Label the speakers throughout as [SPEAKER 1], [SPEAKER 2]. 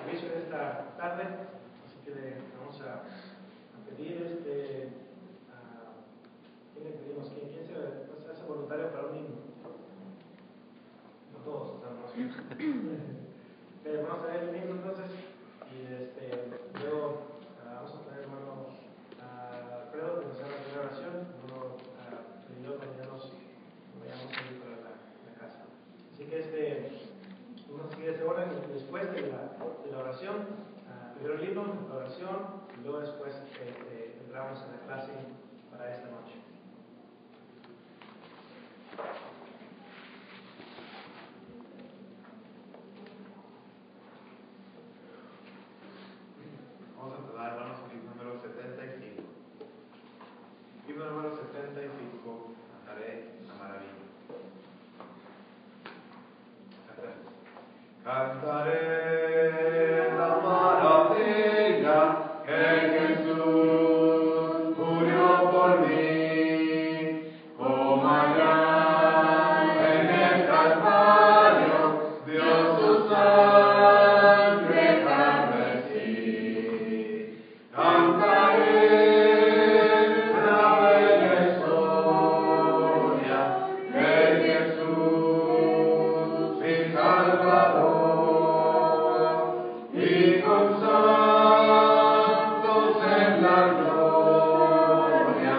[SPEAKER 1] servicio de esta tarde, así que le vamos a pedir ¿quién le pedimos? ¿Quién se hace voluntario para un himno? No todos, estamos. Vamos a ver el himno entonces y luego vamos a poner hermano Alfredo que nos haga la primera oración, luego y yo cuando ya nos vayamos a ir para la casa. Así que vamos a seguir ese orden después de la oración, primero el himno, la oración y luego después entramos en la clase para esta noche.
[SPEAKER 2] Vamos a empezar, hermanos, el himno número 75. Himno número 75, cantaré la maravilla. Cantaré la maravilla que Jesús murió por mí, como allá en el Calvario dio su sangre carmesí. Cantaré la bella historia de Jesús, mi Salvador. Y con santos en la gloria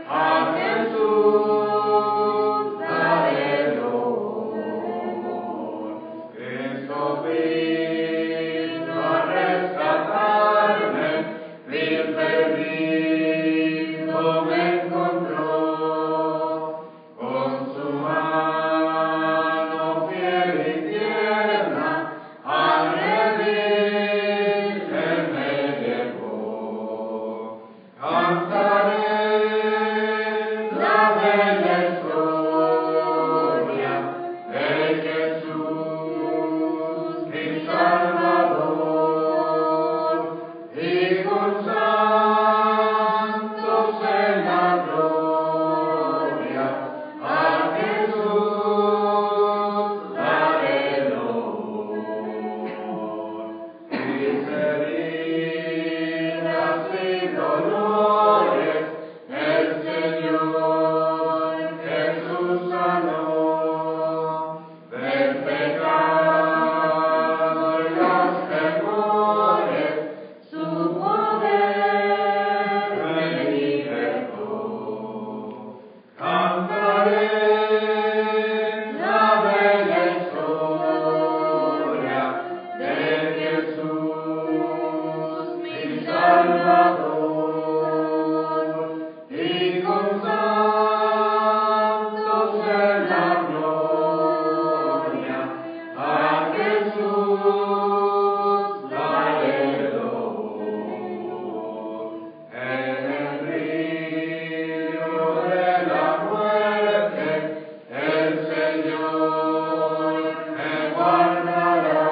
[SPEAKER 2] a Jesús daré honor. Cristo vino a rescatarme, vil perdido me encontró, con su mano fiel y tierna al redil Él me llevó. Cantaré la bella historia de Jesús, mi Salvador, y con santos en la gloria a Jesús daré honor. Mis heridas y dolores el Señor Jesús sanó, del pecado y los temores su poder me libertó. Cantaré la bella historia de Jesús, mi Salvador, y con santos en la gloria a Jesús daré honor. En el río de la muerte el Señor me guardará.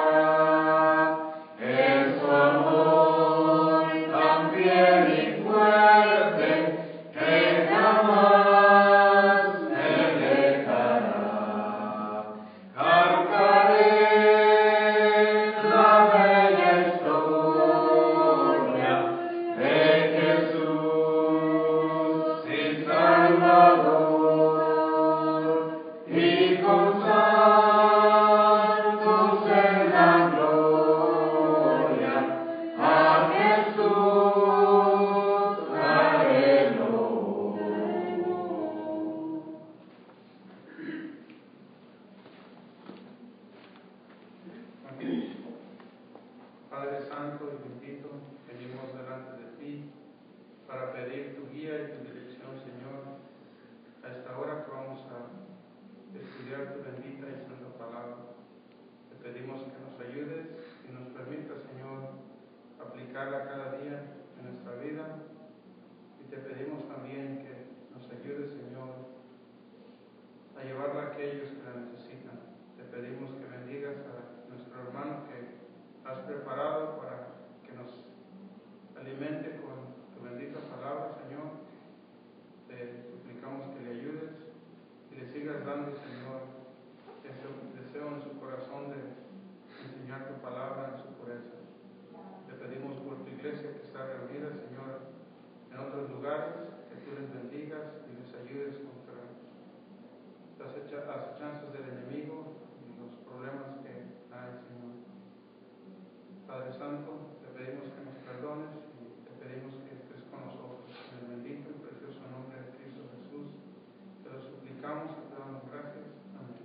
[SPEAKER 2] Es su amor tan fiel y fuerte que jamás me dejará. Cantaré la bella historia de Jesús, mi Salvador, y con santos en la gloria a Jesús daré honor.
[SPEAKER 3] Padre Santo y bendito, venimos delante de ti para pedir tu guía y tu dirección, Señor, a esta hora que vamos a estudiar tu bendita y santa palabra. Te pedimos que nos ayudes y nos permitas, Señor, aplicarla cada día en nuestra vida. Y te pedimos también que nos ayudes, Señor, a llevarla a aquellos que la necesitan. Te pedimos que bendigas a nuestro hermano que has preparado para que nos alimente con tu bendita palabra, Señor. Te suplicamos que le ayudes y le sigas dando, Señor, ese deseo en su corazón de enseñar tu palabra en su pureza. vida, Señor, en otros lugares, que tú les bendigas y les ayudes contra las acechanzas del enemigo y los problemas que hay, Señor. Padre Santo, te pedimos que nos perdones y te pedimos que estés con nosotros. En el bendito y precioso nombre de Cristo Jesús, te lo suplicamos y te damos gracias. Amén.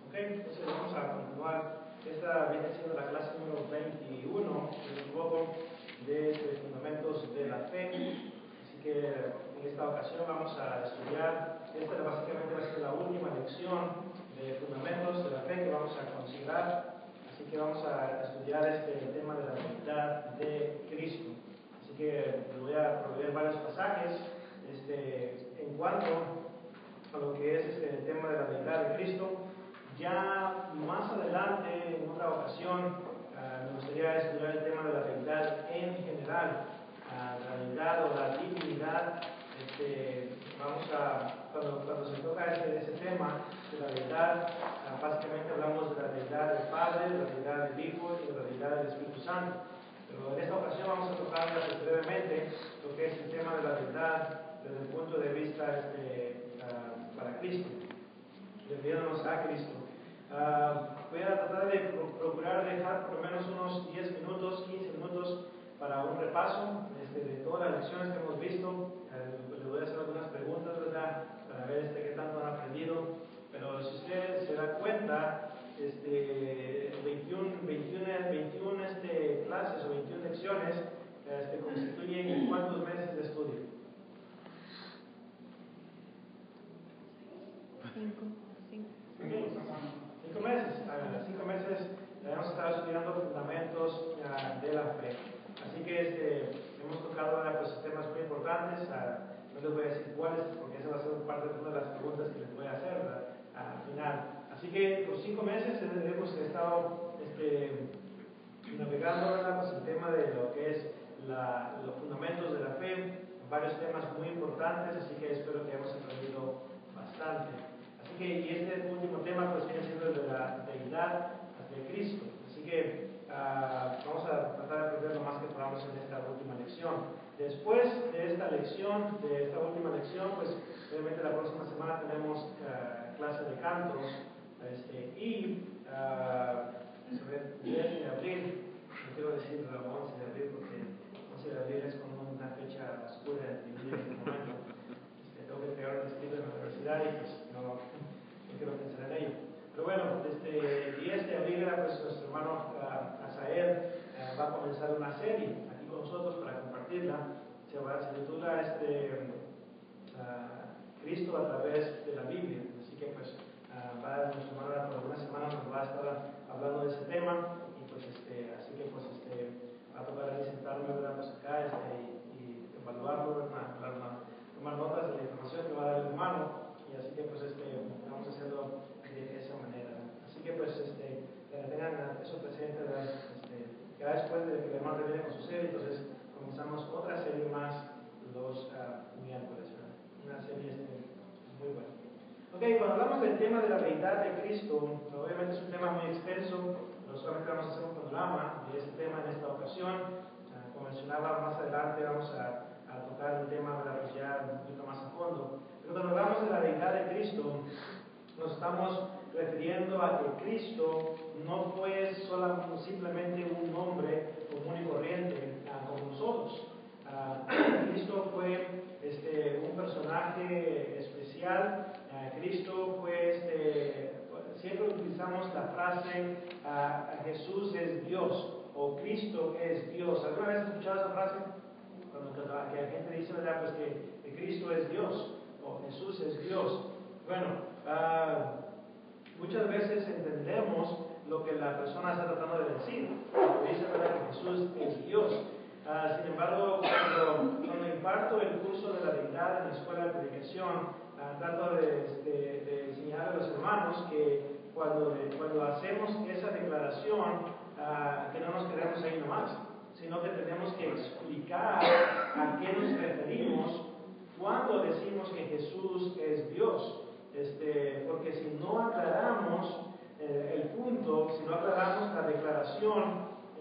[SPEAKER 1] Ok, entonces vamos a continuar. Esta viene siendo la clase número 21 del grupo de Fundamentos de la Fe. Así que en esta ocasión vamos a estudiar, esta básicamente va a ser la última lección de Fundamentos de la Fe que vamos a considerar. Así que vamos a estudiar el tema de la deidad de Cristo. Así que les voy a proveer varios pasajes en cuanto a lo que es el tema de la deidad de Cristo. Ya más adelante, en otra ocasión, me gustaría estudiar el tema de la deidad en general, la deidad o la divinidad. Cuando se toca ese tema de la deidad, básicamente hablamos de la deidad del Padre, de la deidad del Hijo y de la deidad del Espíritu Santo. Pero en esta ocasión vamos a tocar brevemente lo que es el tema de la deidad desde el punto de vista para Cristo, refiriéndonos a Cristo. Voy a tratar de procurar dejar por lo menos unos 10 minutos, 15 minutos para un repaso de todas las lecciones que hemos visto. Les voy a hacer algunas preguntas, ¿verdad?, para ver qué tanto han aprendido. Pero si usted se da cuenta, 21 clases o 21 lecciones constituyen ¿cuántos meses de estudio? 5 meses. 5 meses hemos estado estudiando fundamentos de la fe. Así que hemos tocado ahora temas muy importantes. No les voy a decir cuáles, porque esa va a ser parte de una de las preguntas que les voy a hacer al final. Así que por 5 meses hemos estado navegando el tema de lo que es los fundamentos de la fe, varios temas muy importantes, así que espero que hayamos aprendido bastante. Así que, y este último tema viene siendo el de la deidad de Cristo. Así que vamos a tratar de aprender lo más que podamos en esta última lección. Después de esta lección, obviamente la próxima semana tenemos clase de cantos, y 10 de abril, no quiero decir 11 de abril porque 11 de abril es como una fecha oscura en mi vida en este momento. Tengo que pegar un escrito en la universidad y no quiero pensar en ello. Pero bueno, el 10 de abril nuestro hermano Azael va a comenzar una serie aquí con nosotros para compartirla. Se titula Cristo a través de la Biblia. Así que nuestro hermano por algunas semanas nos va a estar hablando de ese tema y así que va a tocar ahí sentarme acá y evaluarlo, tomar notas de la información que va a dar el hermano, y así que vamos a hacerlo de esa manera. Así que tengan eso presente, que después de que el hermano termine con su serie, entonces comenzamos otra serie más los miércoles, ¿verdad? Una serie muy buena. Ok, cuando hablamos del tema de la deidad de Cristo, obviamente es un tema muy extenso, pero solamente vamos a hacer un panorama de este tema en esta ocasión. Como mencionaba, más adelante vamos a tocar el tema ya un poquito más a fondo. Pero cuando hablamos de la deidad de Cristo, nos estamos refiriendo a que Cristo no fue simplemente un hombre común y corriente como nosotros. Cristo fue un personaje especial. Cristo fue siempre utilizamos la frase Jesús es Dios o Cristo es Dios. ¿Alguna vez has escuchado esa frase? Cuando la gente dice, ¿verdad?, que Cristo es Dios o Jesús es Dios. Bueno, muchas veces entendemos lo que la persona está tratando de decir. Dice, ¿verdad?, que Jesús es Dios. Sin embargo, cuando imparto el curso de la deidad en la escuela de predicación, trato de enseñar a los hermanos que cuando hacemos esa declaración, que no nos quedemos ahí nomás, sino que tenemos que explicar a qué nos referimos cuando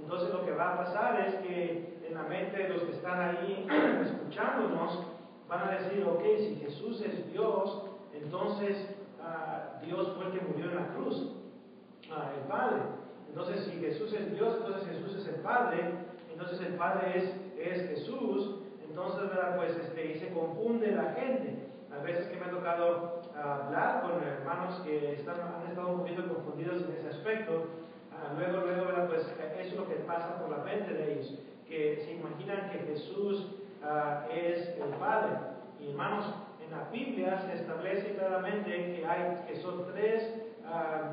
[SPEAKER 1] entonces lo que va a pasar es que en la mente de los que están ahí escuchándonos, van a decir, ok, si Jesús es Dios, entonces Dios fue el que murió en la cruz, el Padre. Entonces, si Jesús es Dios, entonces Jesús es el Padre, entonces el Padre es Jesús. Entonces, ¿verdad? Pues y se confunde la gente. A veces que me ha tocado hablar con hermanos que han estado un poquito confundidos en ese aspecto, luego, ¿verdad? Pues eso es lo que pasa por la mente de ellos, que se imaginan que Jesús es el Padre. Y hermanos, en la Biblia se establece claramente que son tres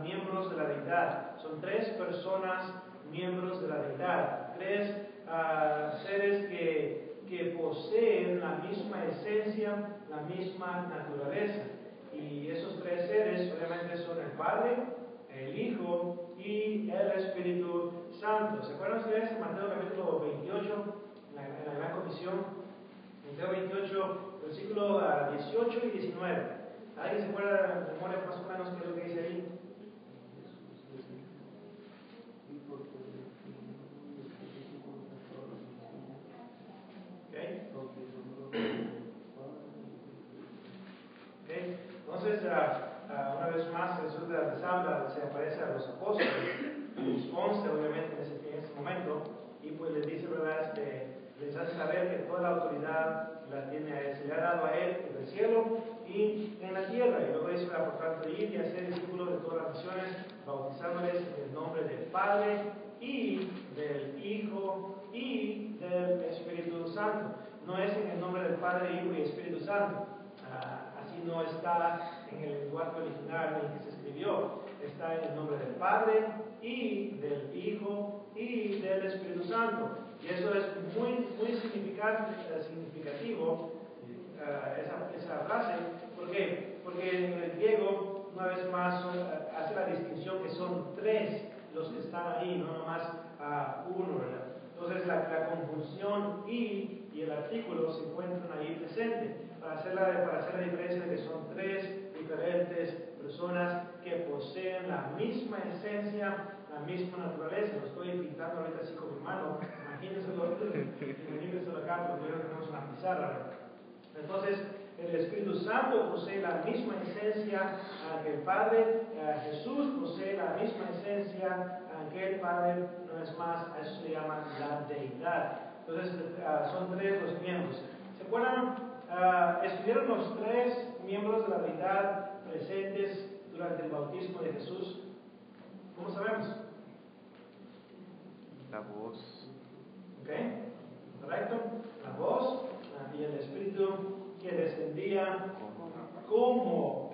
[SPEAKER 1] miembros de la deidad, son tres personas miembros de la deidad, tres seres que poseen la misma esencia, la misma naturaleza. Y esos tres seres obviamente son el Padre, el Hijo y el Espíritu Santo. ¿Se acuerdan ustedes en Mateo capítulo 28, en la Gran Comisión? Mateo 28, versículo 18 y 19. ¿Alguien se acuerda de memoria más o menos qué es lo que dice ahí? Entonces, una vez más, Jesús les habla, se aparece a los apóstoles, los 11 obviamente en ese momento, y pues les dice, ¿verdad? Les hace saber que toda la autoridad la tiene a Él, se le ha dado a Él en el cielo y en la tierra. Y luego dice, por tanto, ir y hacer discípulos de todas las naciones, bautizándoles en el nombre del Padre y del Hijo y del Espíritu Santo. No es en el nombre del Padre, Hijo y Espíritu Santo. Así no está en el lenguaje original en el que se escribió. Está en el nombre del Padre y del Hijo y del Espíritu Santo. Y eso es muy significativo, esa frase. ¿Por qué? Porque en el griego, una vez más, hace la distinción que son tres los que están ahí, no nomás uno, ¿verdad? Entonces la conjunción y el artículo se encuentran ahí presentes para hacer la diferencia de que son tres diferentes personas que poseen la misma esencia, la misma naturaleza. Lo estoy pintando ahorita así con mi mano, imagínenselo acá, porque primero tenemos una pizarra, ¿verdad? Entonces, el Espíritu Santo posee la misma esencia que el Padre, Jesús posee la misma esencia que el Padre, no es más, a eso se llama la deidad. Entonces, son tres los miembros. ¿Se acuerdan? Estuvieron los tres miembros de la deidad presentes durante el bautismo de Jesús. ¿Cómo sabemos?
[SPEAKER 2] La voz.
[SPEAKER 1] ¿Ok? ¿Correcto? La voz y el Espíritu que descendía como,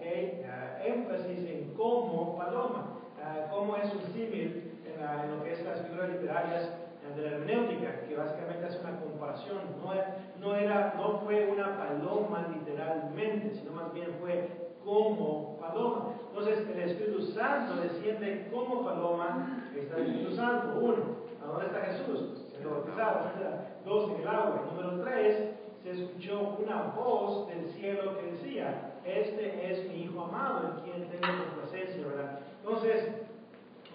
[SPEAKER 1] énfasis en como paloma. Como es un símil en lo que es las figuras literarias de la hermenéutica, que básicamente hace una comparación. No fue una paloma literalmente, sino más bien fue como paloma. Entonces el Espíritu Santo desciende como paloma. Está el Espíritu Santo, uno. ¿A dónde está Jesús? Siendo bautizado. Dos, en el agua. Número 3, se escuchó una voz del cielo que decía: este es mi Hijo amado, en quien tengo complacencia, ¿verdad? Entonces,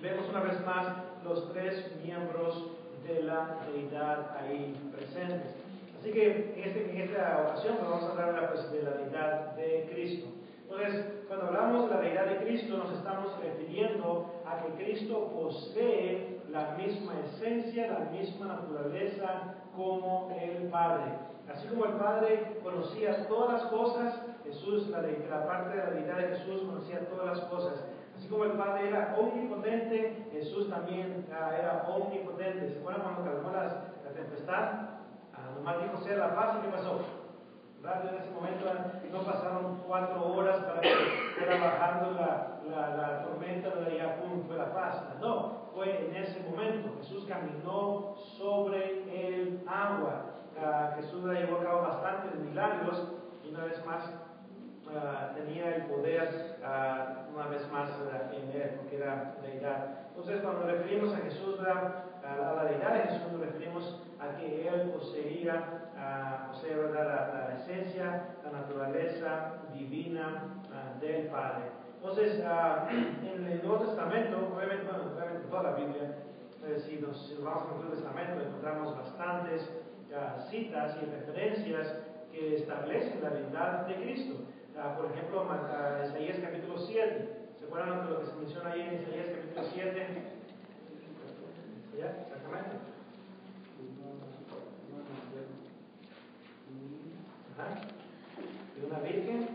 [SPEAKER 1] vemos una vez más los tres miembros de la deidad ahí presentes. Así que en esta ocasión vamos a hablar de la deidad de Cristo. Entonces, cuando hablamos de la deidad de Cristo, nos estamos refiriendo a que Cristo posee la misma esencia, la misma naturaleza como el Padre. Así como el Padre conocía todas las cosas, Jesús, la parte de la deidad de Jesús conocía todas las cosas. Así como el Padre era omnipotente, Jesús también era omnipotente. ¿Se acuerdan cuando calmó la tempestad? Nomás dijo sea la paz, ¿y qué pasó? Rápido, en ese momento no pasaron 4 horas para que fuera bajando la tormenta, de allá, pum, fue la paz. No, fue en ese momento. Jesús caminó sobre el agua. Jesús llevó a cabo bastantes milagros y una vez más tenía el poder, una vez más en él, porque era deidad. Entonces, cuando nos referimos a Jesús, a la deidad de Jesús, nos referimos a que él posee la esencia, la naturaleza divina del Padre. Entonces, en el Nuevo Testamento, obviamente toda la Biblia, si nos vamos al Antiguo Testamento, encontramos bastantes citas y referencias que establecen la deidad de Cristo. Por ejemplo, Isaías capítulo 7. ¿Se acuerdan de lo que se menciona ahí en Isaías capítulo 7? ¿Ya? Exactamente. De una virgen.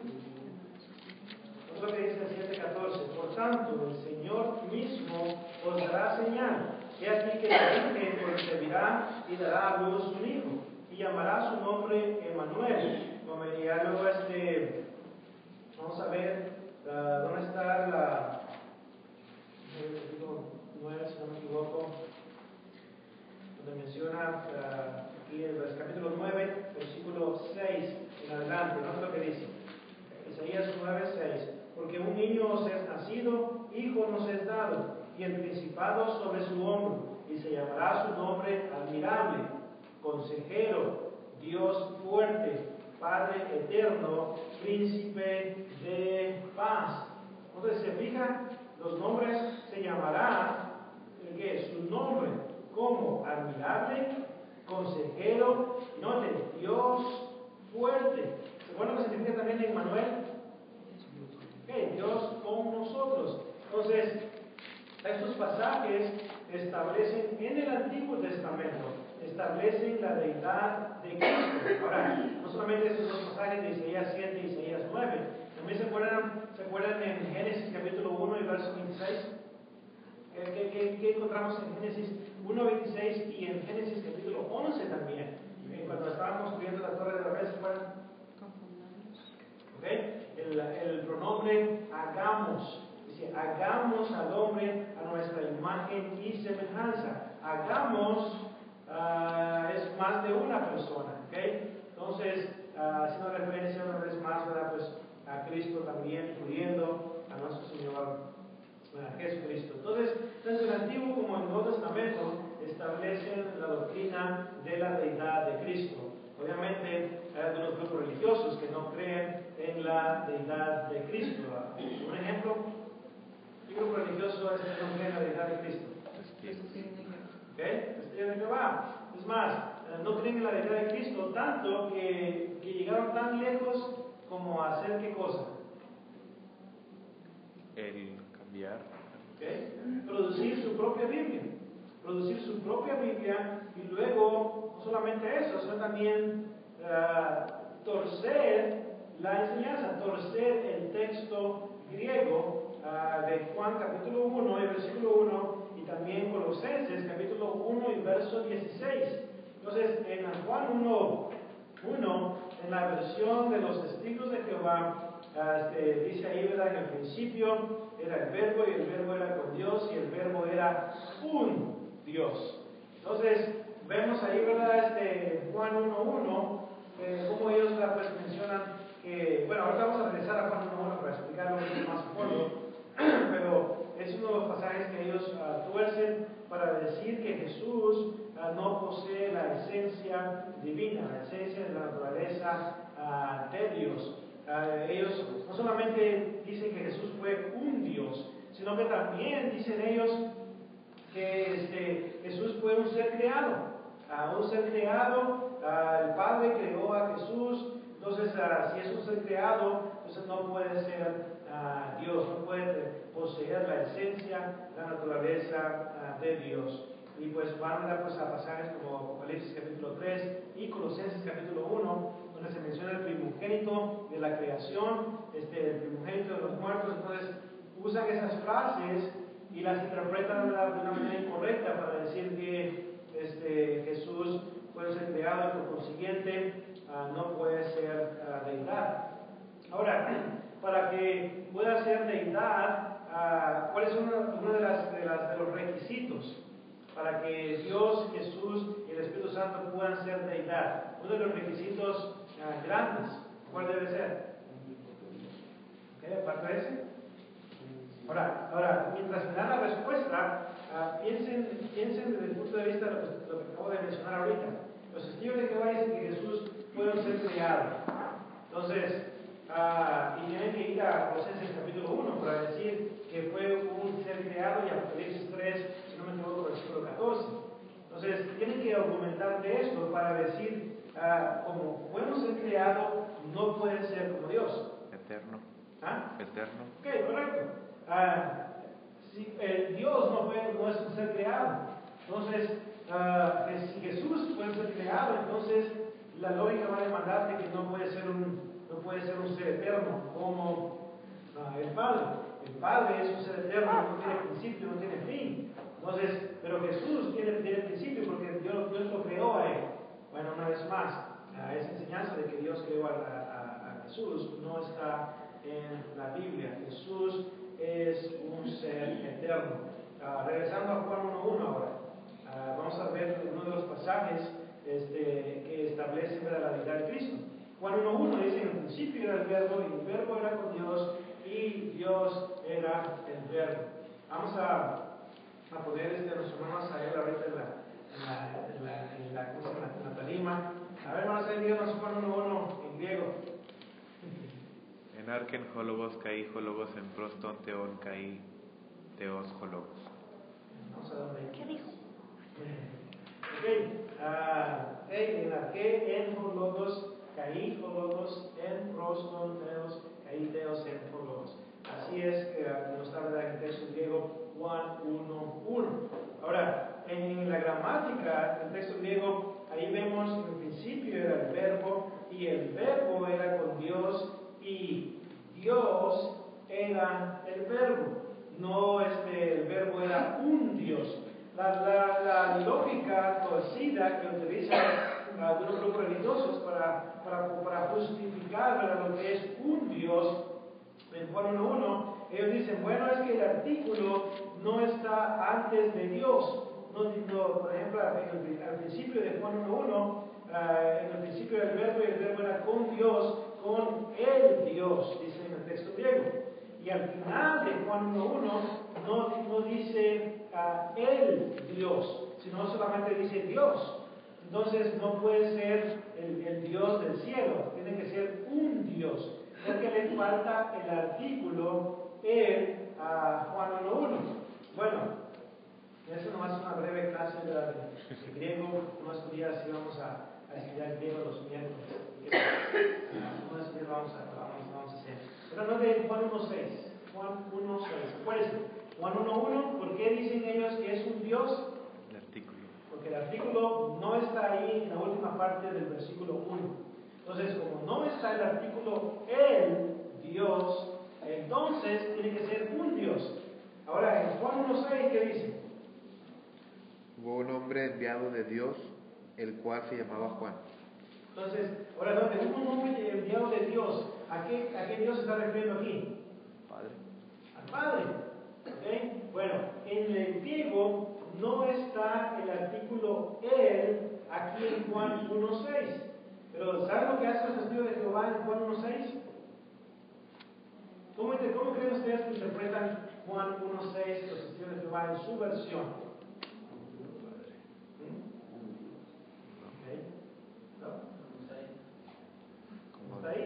[SPEAKER 1] Es lo que dice el 7:14. Por tanto, el Señor mismo os dará señal. He aquí que la virgen concebirá y dará a luz un hijo, y llamará su nombre Emmanuel. Como ya luego vamos a ver dónde está el capítulo 9, si no me equivoco, donde menciona aquí en el capítulo 9, versículo 6 en adelante. ¿No es lo que dice? Isaías 9:6. Porque un niño os es nacido, hijo nos es dado, y el principado sobre su hombro, y se llamará su nombre admirable, consejero, Dios fuerte, Padre eterno, príncipe de paz. Entonces, se fijan, los nombres se llamará, ¿qué es? Su nombre, como admirable, consejero, noten, Dios fuerte. ¿Se acuerdan lo que significa también Emmanuel? Dios con nosotros. Entonces, estos pasajes establecen en el Antiguo Testamento, establecen la deidad de Cristo. Ahora, no solamente estos dos pasajes de Isaías 7 y Isaías 9, también se acuerdan en Génesis capítulo 1 y verso 26. ¿Qué encontramos en Génesis 1:26 y en Génesis capítulo 11 también? Cuando estaban construyendo la torre de Babel, ¿se acuerdan? ¿Okay? El pronombre hagamos, dice hagamos al hombre a nuestra imagen y semejanza. Hagamos es más de una persona, ¿okay? Entonces, haciendo referencia una vez más, ¿verdad? Pues a Cristo también, incluyendo a nuestro Señor Jesucristo. Entonces, tanto el Antiguo como el Nuevo Testamento establecen la doctrina de la deidad de Cristo. Obviamente, hay algunos grupos religiosos que no creen en la deidad de Cristo. Un ejemplo, ¿qué grupo religioso es que no cree en la deidad de Cristo? Testigos de Jehová. Es más, no creen en la deidad de Cristo tanto que llegaron tan lejos como a hacer ¿qué cosa?
[SPEAKER 2] El cambiar.
[SPEAKER 1] Producir su propia Biblia. Producir su propia Biblia y luego, no solamente eso, sino también torcer la enseñanza, torcer el texto griego de Juan capítulo 1 y versículo 1 y también Colosenses capítulo 1 y verso 16. Entonces, en Juan 1, en la versión de los testigos de Jehová, dice ahí, ¿verdad? En el principio era el verbo y el verbo era con Dios y el verbo era un Dios. Entonces, vemos ahí, ¿verdad? Juan 1:1, como ellos pues, mencionan que, bueno, ahora vamos a regresar a Juan 1:1 para explicarlo un poco más a fondo, pero es uno de los pasajes que ellos tuercen para decir que Jesús no posee la esencia divina, la esencia de la naturaleza de Dios. Ellos no solamente dicen que Jesús fue un Dios, sino que también dicen ellos que Jesús fue un ser creado. El Padre creó a Jesús. Entonces, si es un ser creado, entonces no puede ser Dios, no puede poseer la esencia, la naturaleza de Dios. Y pues van a pasajes como Apocalipsis capítulo 3 y Colosenses capítulo 1, donde se menciona el primogénito de la creación, el primogénito de los muertos. Entonces usan esas frases y las interpretan de una manera incorrecta para decir que Jesús puede ser creado y por consiguiente no puede ser deidad. Ahora, para que pueda ser deidad, ¿cuáles son uno de los requisitos para que Dios, Jesús y el Espíritu Santo puedan ser deidad? Uno de los requisitos grandes, ¿cuál debe ser? ¿Aparte de ese? Ahora, mientras me dan la respuesta, piensen desde el punto de vista de lo que acabo de mencionar ahorita. Los testigos de Jehová dicen que Jesús puede ser creado. Entonces, y tienen que ir a Colosenses capítulo 1 para decir que fue un ser creado, y Apocalipsis 3, si no no me equivoco, versículo 14. Entonces, tienen que argumentar de esto para decir, como fuimos ser creado, no puede ser como Dios.
[SPEAKER 2] Eterno.
[SPEAKER 1] ¿Ah?
[SPEAKER 2] Eterno.
[SPEAKER 1] Ok, correcto. Si el Dios no es un ser creado, entonces, si Jesús puede ser creado, entonces la lógica va a demandar de que no puede ser un ser eterno como el Padre. El Padre es un ser eterno, no tiene principio, no tiene fin. Entonces, pero Jesús tiene principio porque Dios lo creó a él. Bueno, una vez más, esa enseñanza de que Dios creó a Jesús no está en la Biblia. Jesús es un ser eterno. Regresando a Juan 1.1 ahora, vamos a ver uno de los pasajes que establecen la deidad de Cristo. Juan 1.1 dice: en el principio era el verbo, y el verbo era con Dios, y Dios era el verbo. Vamos a poner nuestros hermanos a él ahorita en la tarima. A ver, hermanos, ahí díganos Juan 1.1 en griego.
[SPEAKER 2] En arken hologos kai hologos en proston teon kai teos hologos.
[SPEAKER 1] Vamos a ver qué dijo. Ok, en arke en hologos kai hologos en proston teos kai teos en hologos. Así es como está en el texto griego Juan 1.1. Ahora, en la gramática del texto griego, ahí vemos que en el principio era el verbo, y el verbo era con Dios, y Dios era el verbo. No el verbo era un Dios. La lógica torcida que utilizan algunos grupos religiosos para justificar lo que es un Dios, en Juan 1.1, ellos dicen, bueno, es que el artículo no está antes de Dios. Por ejemplo, al principio de Juan 1.1, en el principio del verbo, y el verbo era con Dios, con el Dios, dice en el texto griego. Y al final de Juan 1.1 no dice el Dios, sino solamente dice Dios. Entonces no puede ser el Dios del cielo, tiene que ser un Dios, porque le falta el artículo en Juan 1.1. Bueno, eso nomás es una breve clase de griego. Unos días íbamos a estudiar griego los miércoles. Unos días vamos a hacer. Pero no de Juan 1.6. Juan 1.6. Acuérdense, Juan 1.1, ¿por qué dicen ellos que es un Dios?
[SPEAKER 2] El artículo.
[SPEAKER 1] Porque el artículo no está ahí en la última parte del versículo 1. Entonces, como no está el artículo el Dios, entonces tiene que ser un Dios. Ahora, en Juan 1.6, ¿qué dice?
[SPEAKER 2] Hubo un hombre enviado de Dios, el cual se llamaba Juan.
[SPEAKER 1] Entonces, ahora, ¿dónde hubo un hombre enviado de Dios? ¿A qué Dios se está refiriendo aquí?
[SPEAKER 2] Padre.
[SPEAKER 1] Al Padre. ¿Okay? Bueno, en el griego no está el artículo él aquí en Juan 1.6. Pero ¿saben lo que hace los testigos de Jehová en Juan 1.6? ¿Cómo creen ustedes que interpretan Juan 1.6 los testigos de Jehová en su versión? ¿No? Está ahí.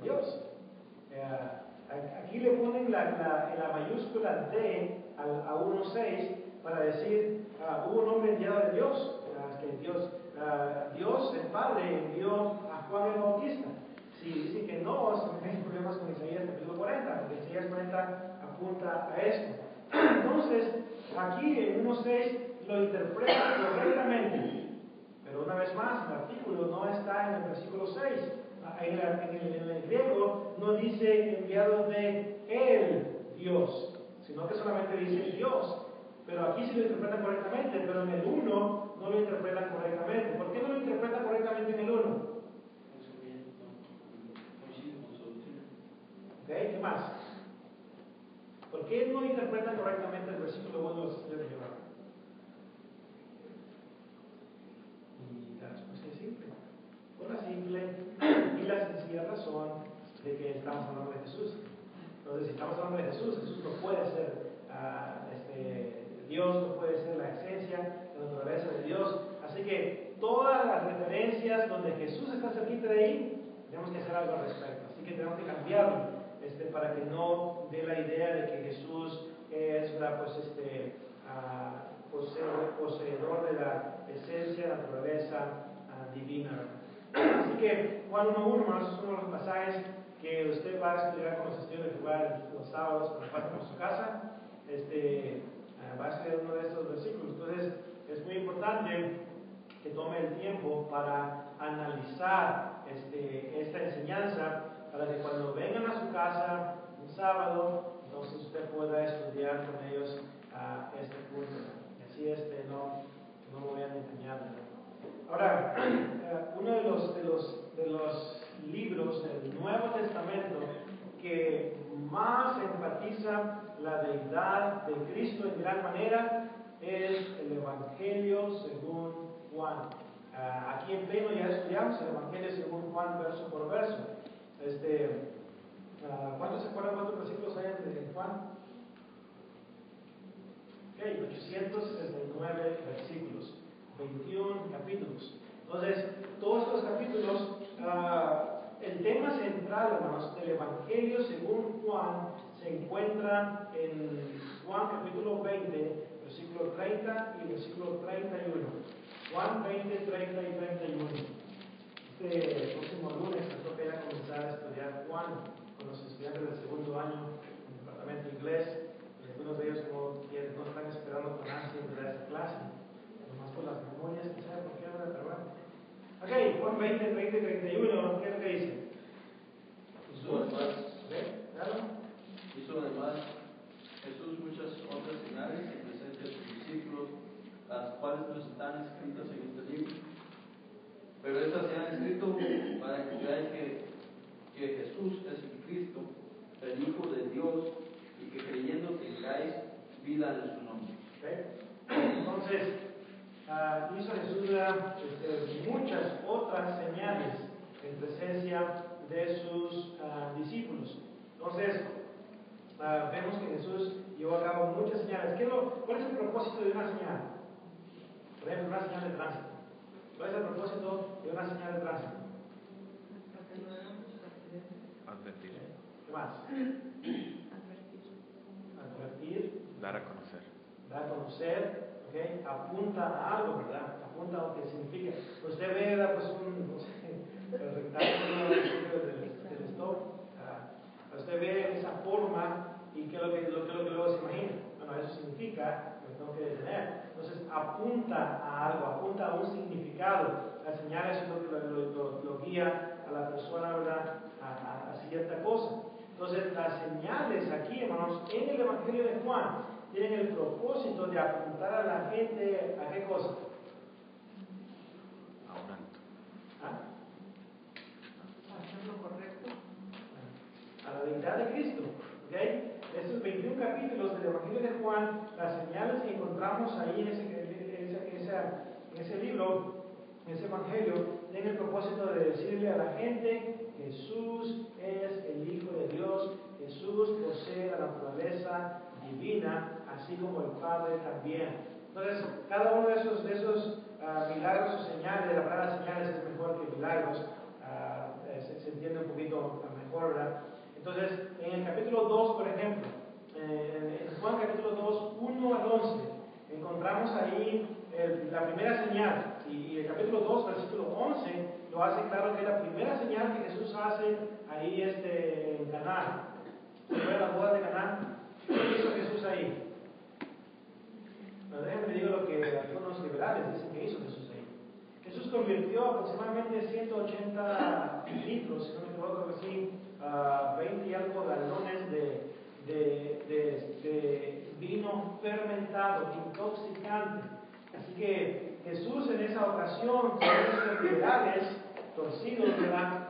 [SPEAKER 1] Dios. Aquí le ponen la mayúscula D a 1.6 para decir, hubo un hombre enviado de Dios, que Dios, el Padre, envió a Juan el Bautista. Si dicen que no, se meten problemas con Isaías capítulo 40, porque Isaías 40 apunta a esto. Entonces, aquí en 1.6 lo interpreta correctamente, pero una vez más, el artículo no está en el versículo 6. En el griego no dice enviado de el Dios, sino que solamente dice Dios. Pero aquí sí lo interpretan correctamente, pero en el 1 no lo interpretan correctamente. ¿Por qué no lo interpretan correctamente en el 1? ¿Ok? ¿Qué más? ¿Por qué no interpretan correctamente el versículo 1 de los testigos de Jehová? Y la respuesta es simple. Por la simple y la sencilla razón de que estamos hablando de Jesús. Entonces, si estamos hablando de Jesús, Jesús no puede ser Dios, no puede ser la esencia, la naturaleza de Dios. Así que todas las referencias donde Jesús está cerquita de ahí, tenemos que hacer algo al respecto. Así que tenemos que cambiarlo para que no dé la idea de que Jesús es poseedor de la esencia, naturaleza divina. Así que Juan 1:1, hermanos, es uno de los pasajes que usted va a estudiar con los estudios de Jehová los sábados cuando pasen por su casa. Va a estudiar uno de estos versículos. Entonces, es muy importante que tome el tiempo para analizar esta enseñanza, para que cuando vengan a su casa un sábado, entonces usted pueda estudiar con ellos este punto. Y así no lo vayan a engañar. Ahora, uno de los libros del Nuevo Testamento que más enfatiza la deidad de Cristo en gran manera es el Evangelio según Juan. Aquí en pleno ya estudiamos el Evangelio según Juan verso por verso. ¿Cuántos se acuerdan cuántos versículos hay en Juan? 869 versículos, 21 capítulos. Entonces, todos estos capítulos, el tema central, hermanos, del Evangelio según Juan se encuentra en Juan capítulo 20, versículo 30 y versículo 31. Juan 20, 30 y 31. Este próximo lunes me toca ya comenzar a estudiar Juan con los estudiantes del segundo año en el departamento de inglés. Algunos de ellos no están esperando con ansia de esa clase, nomás por las memorias, que sabe por qué, pero bueno. Ok, Juan 20, 30 y 31, ¿qué es lo que dice?
[SPEAKER 4] Hizo además Jesús muchas otras señales en presencia de sus discípulos, las cuales no están escritas en este libro. Pero estas se han escrito para que creáis que Jesús es el Cristo, el Hijo de Dios, y que creyendo tengáis vida en su nombre.
[SPEAKER 1] Okay. Entonces, hizo Jesús muchas otras señales en presencia de sus discípulos. Entonces, vemos que Jesús llevó a cabo muchas señales. ¿Cuál es el propósito de una señal? Por ejemplo, una señal de tránsito. ¿Cuál es el propósito de una señal de tránsito?
[SPEAKER 2] Advertir.
[SPEAKER 1] ¿Qué más? Advertir.
[SPEAKER 2] Dar a conocer.
[SPEAKER 1] Dar a conocer, ¿okay? Apunta a algo, ¿verdad? Apunta a lo que significa. Usted ve, pues el rectángulo del stop. Usted ve esa forma y qué es lo que luego se imagina. Bueno, eso significa que tengo que detener. Entonces apunta a algo, apunta a un significado. Las señales es lo que lo guía a la persona, ¿verdad? A cierta cosa. Entonces las señales aquí, hermanos, en el Evangelio de Juan tienen el propósito de apuntar a la gente a qué cosa.
[SPEAKER 2] A un alto.
[SPEAKER 5] Hacer lo correcto.
[SPEAKER 1] A la deidad de Cristo. ¿Okay? Estos 21 capítulos del Evangelio de Juan, las señales que encontramos ahí en ese libro, en ese Evangelio, tienen el propósito de decirle a la gente: Jesús es el Hijo de Dios, Jesús posee la naturaleza divina, así como el Padre también. Entonces, cada uno de esos milagros o señales, la palabra señales es mejor que milagros, se entiende un poquito mejor, ¿verdad? Entonces, en el capítulo 2, por ejemplo, en Juan capítulo 2, 1 al 11, encontramos ahí la primera señal, y el capítulo 2, versículo 11, lo hace claro que es la primera señal que Jesús hace ahí en Caná. ¿Se acuerdan las bodas de Caná? ¿Qué hizo Jesús ahí? Pero déjenme digo lo que algunos liberales dicen que hizo Jesús ahí. Jesús convirtió aproximadamente 180 litros, si no me equivoco, así, 20 y algo galones de vino fermentado, intoxicante. Así que Jesús en esa ocasión, con esos liberales torcidos, ¿verdad?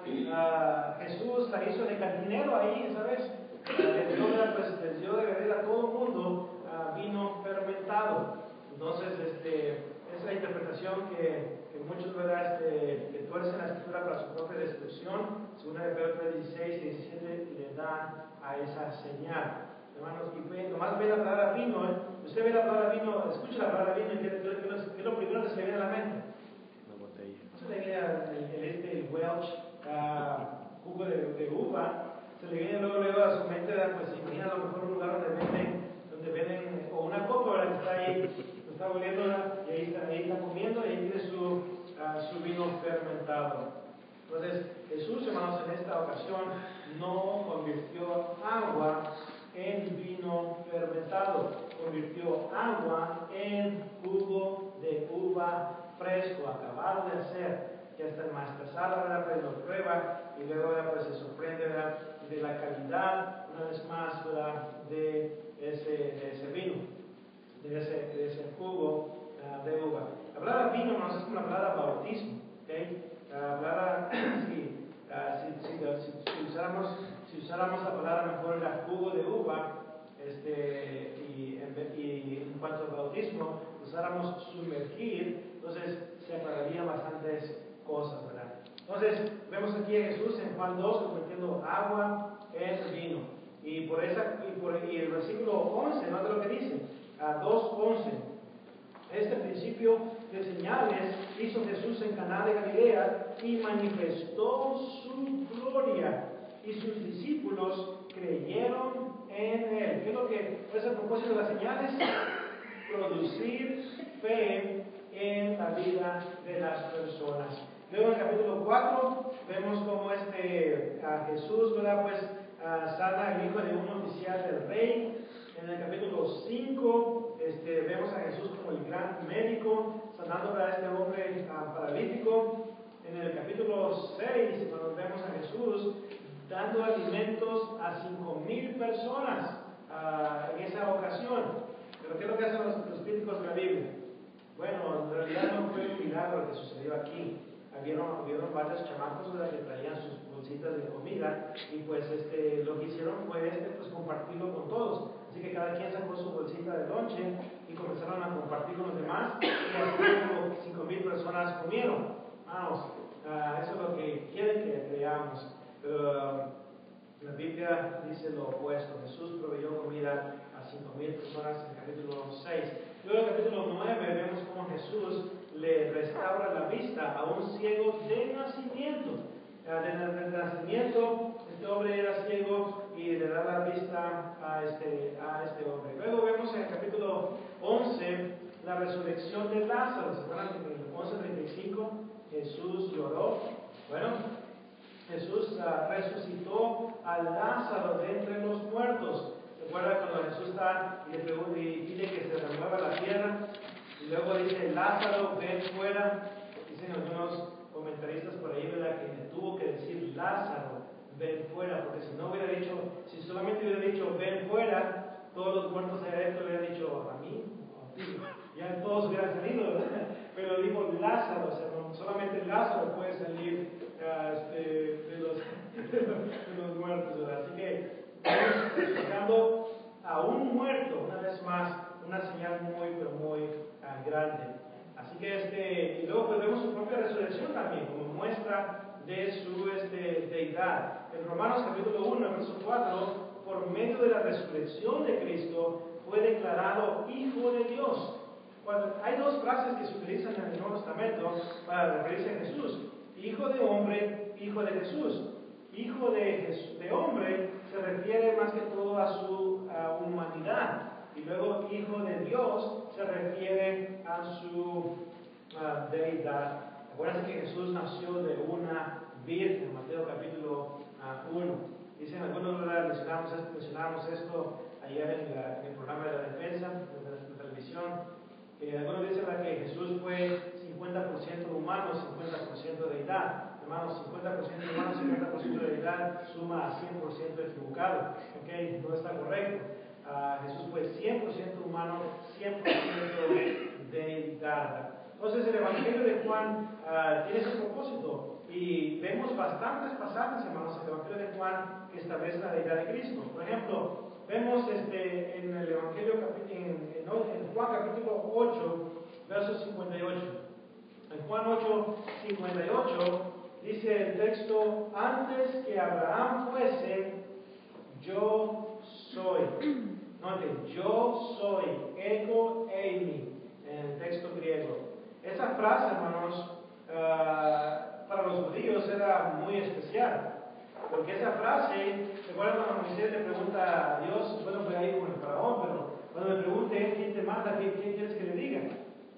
[SPEAKER 1] Jesús la hizo de cantinero ahí, ¿sabes? Les dio de beber a todo el mundo vino fermentado. Entonces, esa es la interpretación que muchos, ¿verdad? Que tuercen la escritura para su propia destrucción, según Hebreos 3:16 y 17, le dan a esa señal. Hermanos, y nomás ve la palabra vino, Usted ve la palabra vino, escucha la palabra vino, y ¿qué es lo primero que se le viene a la mente?
[SPEAKER 2] Una botella.
[SPEAKER 1] No se le viene el Welch, jugo de uva, se le viene luego a su mente, pues imagina a lo mejor un lugar donde venden o una copa, ¿verdad? Que está ahí, está fermentado. Entonces, Jesús, hermanos, en esta ocasión no convirtió agua en vino fermentado, convirtió agua en jugo de uva fresco, acabado de hacer. Ya está el maestresado, ¿verdad? Pues lo prueba y luego, ¿verdad? Pues se sorprende, ¿verdad? De la calidad, una vez más, ¿verdad? De ese vino, de ese jugo de uva. La palabra vino, hermanos, es como la palabra bautismo, ¿ok? La palabra, si usáramos la palabra mejor era jugo de uva, y en cuanto al bautismo, usáramos sumergir, entonces se aclararían bastantes cosas, ¿verdad? Entonces, vemos aquí a Jesús en Juan 2 convirtiendo agua en vino. Y el versículo 11, ¿no? De lo que dice, a 2:11. Este principio de señales hizo Jesús en Caná de Galilea y manifestó su gloria, y sus discípulos creyeron en él. ¿Qué es lo que es el propósito de las señales? Producir fe en la vida de las personas. Luego en el capítulo 4 vemos cómo Jesús, ¿verdad? Pues sana el hijo de un oficial del rey. En el capítulo 5 vemos a Jesús como el gran médico, sanando a este hombre paralítico. En el capítulo 6 cuando vemos a Jesús dando alimentos a 5,000 personas en esa ocasión. Pero ¿qué es lo que hacen los críticos de la Biblia? Bueno, en realidad no fue un milagro lo que sucedió aquí. Habieron varios chamacos, ¿verdad? Que traían sus bolsitas de comida y pues lo que hicieron fue pues compartirlo con todos. Así que cada quien sacó su bolsita de lonche y comenzaron a compartir con los demás y así como 5,000 personas comieron. Vamos, eso es lo que quieren que creamos. Pero la Biblia dice lo opuesto. Jesús proveyó comida a 5,000 personas en el capítulo 6. Luego en el capítulo 9 vemos cómo Jesús le restaura la vista a un ciego de nacimiento. De nacimiento, este hombre era ciego y le da la vista a este hombre. Luego vemos en el capítulo 11 la resurrección de Lázaro. ¿Se acuerdan que en el 11:35 Jesús lloró? Bueno, Jesús resucitó a Lázaro de entre los muertos. ¿Se acuerdan cuando Jesús está y le pregunta y pide que se remueva la tierra? Y luego dice, Lázaro, ven fuera. Dicen algunos comentaristas por ahí, ¿verdad? Que tuvo que decir Lázaro, ven fuera, porque si solamente hubiera dicho ven fuera, todos los muertos de adentro hubieran dicho a mí, ya todos hubieran salido, ¿verdad? Pero dijo Lázaro, o sea, solamente Lázaro puede salir de los muertos, ¿verdad? Así que estamos explicando a un muerto, una vez más, una señal pero muy grande. Así que y luego pues vemos su propia resurrección también, como muestra de su deidad. En Romanos capítulo 1, verso 4, por medio de la resurrección de Cristo, fue declarado Hijo de Dios. Hay dos frases que se utilizan en el Nuevo Testamento para referirse a Jesús: Hijo de hombre, Hijo de Jesús. Hijo de hombre se refiere más que todo a su humanidad. Y luego Hijo de Dios se refiere a su deidad. Acuérdense que Jesús nació de una virgen, Mateo capítulo 1. Dicen algunos, ¿verdad? Mencionamos esto ayer en el programa de la defensa, de la televisión. Algunos dicen que Jesús fue 50% humano, 50% deidad. Hermanos, 50% humano, 50% de deidad suma a 100% equivocado. ¿Okay? No está correcto. Jesús fue 100% humano, 100% deidad. Entonces el Evangelio de Juan tiene ese propósito y vemos bastantes pasajes, hermanos, en el Evangelio de Juan que establecen la deidad de Cristo. Por ejemplo, vemos en el Evangelio en Juan capítulo 8, verso 58. En Juan 8, 58 dice el texto: antes que Abraham fuese, yo soy. Noten, yo soy, ego eimi, en el texto griego. Esa frase, hermanos, para los judíos era muy especial. Porque esa frase, ¿se acuerdan cuando Moisés le pregunta a Dios? Bueno, fue ahí con el faraón, pero cuando me pregunte quién te manda, ¿qué quieres que le diga?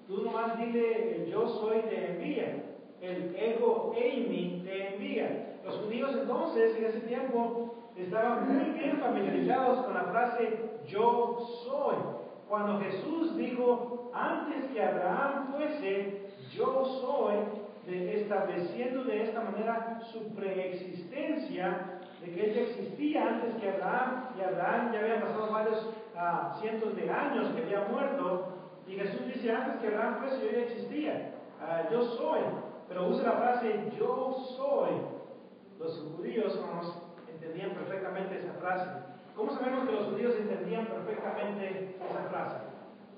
[SPEAKER 1] Tú nomás dile, yo soy, te envía. el ego eimi te envía. Los judíos entonces, en ese tiempo, estaban muy bien familiarizados con la frase yo soy. Cuando Jesús dijo, antes que Abraham fuese, yo soy, estableciendo de esta manera su preexistencia, de que Él ya existía antes que Abraham, y Abraham ya había pasado varios cientos de años que había muerto, y Jesús dice, antes que Abraham fuese, yo ya existía, yo soy, pero usa la frase yo soy. Los judíos, hermanos, entendían perfectamente esa frase. ¿Cómo sabemos que los judíos entendían perfectamente esa frase?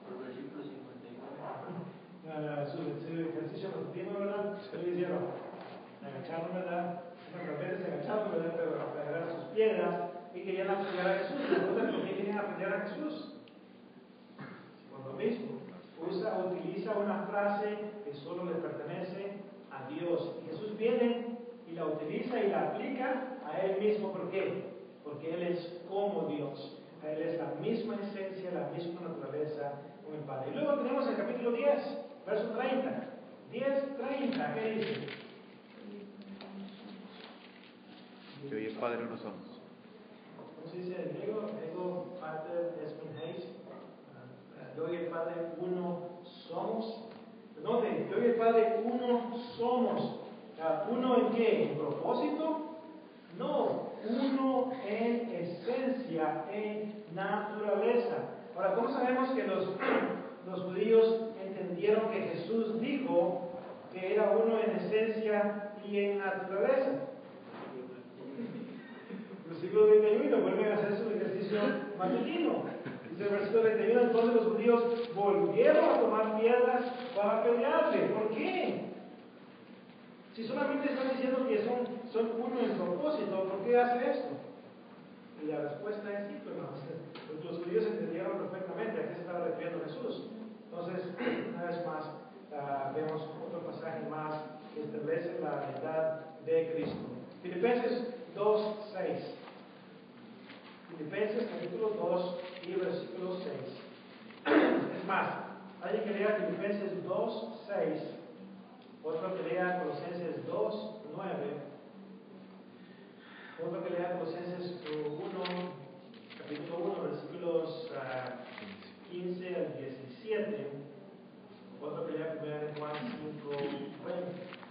[SPEAKER 4] Por el versículo 51.
[SPEAKER 1] Su ejercicio matutino, ¿verdad? ¿Qué le hicieron? Se agacharon, ¿verdad? Bueno, se agacharon, ¿verdad? Pero para agarrar sus piedras y querían aprender a Jesús. La pregunta es, ¿por qué querían aprender a Jesús? Por lo mismo, utiliza una frase que solo le pertenece a Dios. Y Jesús viene y la utiliza y la aplica a Él mismo. ¿Por qué? Porque Él es como Dios. Él es la misma esencia, la misma naturaleza con el Padre. Y luego tenemos el capítulo 10, verso 30. 10:30, ¿qué dice?
[SPEAKER 2] Yo y el Padre uno somos.
[SPEAKER 1] ¿Cómo se dice en griego? Ego, Pater, Espen, yo y el Padre uno somos. Noten, yo y el Padre uno somos. ¿Uno en qué? ¿En propósito? No, uno en esencia, en naturaleza. Ahora, ¿cómo sabemos que los judíos entendieron que Jesús dijo que era uno en esencia y en naturaleza? Versículo 31, vuelven a hacer su ejercicio matutino. Dice el versículo 31, entonces los judíos volvieron a tomar piedras para pelearle. ¿Por qué? Si solamente están diciendo que son uno en propósito, ¿por qué hace esto? Y la respuesta es simple, hermanos. Porque los judíos entendieron perfectamente a qué se estaba refiriendo Jesús. Entonces, una vez más, vemos otro pasaje más que establece la deidad de Cristo. Filipenses 2:6. Filipenses capítulo 2 y versículo 6. Es más, alguien que lea Filipenses 2:6, otro que lea Colosenses 2:9, otro que lea Colosenses 1, capítulo 1, versículos 15 al 17, otro que lea 1 Juan 5:20.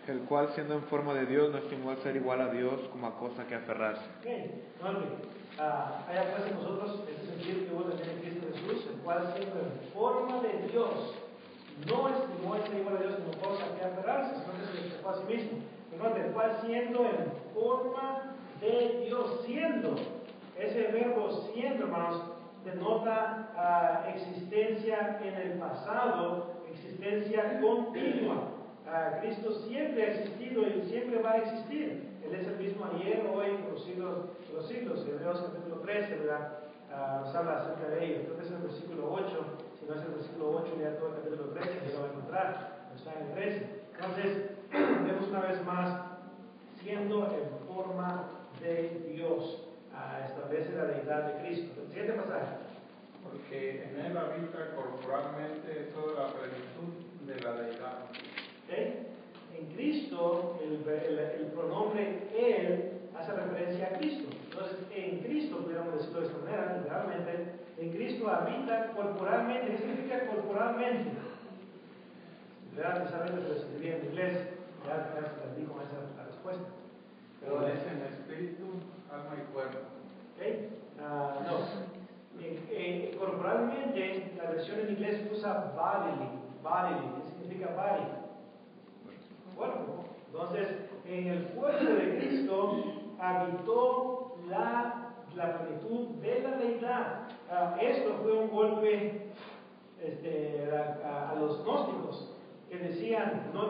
[SPEAKER 2] El cual, siendo en forma de Dios, no estimó el ser igual a Dios como a cosa que aferrarse.
[SPEAKER 1] Hay pues en nosotros ese sentido que hubo también en Cristo Jesús, el cual, siendo en forma de Dios, no estimó el ser igual a Dios como cosa que aferrarse, sino que se despojó a sí mismo. El cual, siendo en forma de Dios, siendo, ese verbo siendo, hermanos, denota existencia en el pasado, existencia continua. Cristo siempre ha existido y siempre va a existir. Él es el mismo ayer, hoy, por los siglos de los siglos. Hebreos capítulo 13, ¿verdad? Nos habla acerca de ello. Creo que es el versículo 8. Si no es el versículo 8, lea todo el capítulo 13, que lo va a encontrar. Está en el 13. Entonces, vemos una vez más, siendo en forma de Dios, establece la deidad de Cristo. El siguiente pasaje.
[SPEAKER 3] Porque en Él habita corporalmente toda la plenitud de la deidad.
[SPEAKER 1] ¿Okay? En Cristo, el pronombre Él hace referencia a Cristo. Entonces, en Cristo, pudiéramos decirlo de esta manera, literalmente, en Cristo habita corporalmente. ¿Qué significa corporalmente? Necesariamente se lo escribía en inglés, ya les digo esa es la respuesta.
[SPEAKER 3] Pero es en espíritu, alma y cuerpo.
[SPEAKER 1] ¿Okay? No. Corporalmente, la versión en inglés usa bodily. ¿Qué significa body? Cuerpo. Entonces, en el cuerpo de Cristo habitó la plenitud de la deidad. Esto fue un golpe a los gnósticos que decían, no.